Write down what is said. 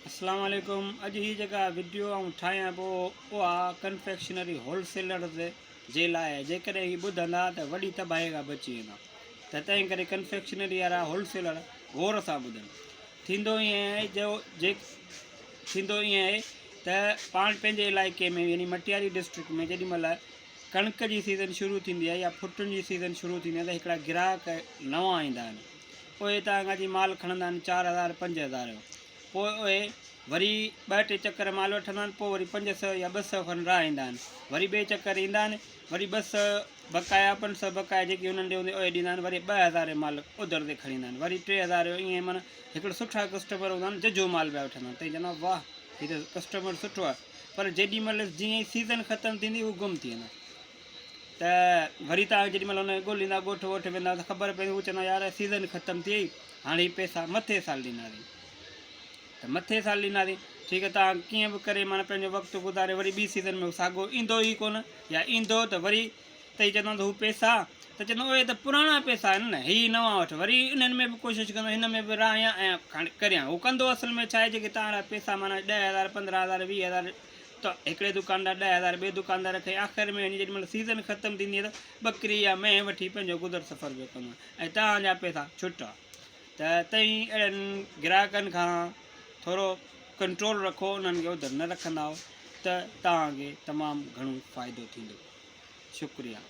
अस्सलाम वालेकुम। अॼु ही जेका वीडियो ऐं ठाहियां पोइ उहा कन्फेक्शनरी होलसेलर जे लाइ जेकॾहिं हीअ ॿुधंदा त वॾी तबाही खां बची वेंदा। त तंहिं करे कन्फेक्शनरी वारा होलसेलर गौर सां ॿुधनि। थींदो ईअं आहे थींदो ईअं आहे त पाण पंहिंजे इलाइक़े में यानी मटियारी डिस्ट्रिक्ट में जेॾी महिल कणिक जी सीज़न शुरू थींदी आहे या फुटुनि जी सीज़न शुरू थींदी आहे त हिकिड़ा ग्राहक नवां ईंदा आहिनि। पोइ हितां खां जी माल खणंदा आहिनि 4,000 5,000 जो। पोइ उहे वरी 2-3 चकर माल वठंदा आहिनि, पोइ वरी 500 या 200 खनि राह ईंदा आहिनि। वरी ॿिए चकर ईंदा आहिनि, वरी 200 बकाया 500 बकाया जेकी हुननि ॾे हूंदी उहे ॾींदा आहिनि। वरी 2,000 माल उधर ते खणी ईंदा आहिनि, वरी 3,000 जो। ईअं माना हिकिड़ो सुठा कस्टमर हूंदा आहिनि, जजो माल पिया वठंदा आहिनि। त चवंदा वाह हीअ त कस्टमर सुठो आहे। पर जेॾी महिल जीअं ई सीज़न ख़तमु थींदी उहो गुम थी वेंदा। त वरी तव्हां जेॾी महिल हुन ॻोल्हींदा, ॻोठ वोठ वेंदा त ख़बर पवंदी। उहो चवंदा यार सीज़न ख़तमु थी वई, हाणे हीअ पैसा मथे साल ॾींदासीं। त मथे साल ॾींदासीं, ठीकु आहे। तव्हां कीअं बि करे माना पंहिंजो वक़्तु गुज़ारे वरी ॿी सीज़न में साॻियो ईंदो ई कोन, या ईंदो त वरी त चवंदा त हू पैसा त चवंदो उहे त पुराणा पैसा आहिनि न, हीअ नवां वठि। वरी इन्हनि में बि कोशिशि कंदो, हिन में बि राहियां ऐं करियां। हू कंदो असल में छा आहे, जेके तव्हां पैसा माना 10,000 15,000 20,000 त हिकिड़े दुकानदार 10,000 ॿिए दुकानदार खे आख़िर में जेॾी महिल सीज़न ख़तमु थींदी आहे त बकरी या मेंह वठी पंहिंजो गुज़र सफ़र पियो कंदो आहे ऐं तव्हांजा पैसा छुटा। त तई अहिड़नि ग्राहकनि खां थोरो कंट्रोल रखो, उन्हनि खे उधर न रखंदा त तव्हांखे तमामु घणो फ़ाइदो थींदो। शुक्रिया।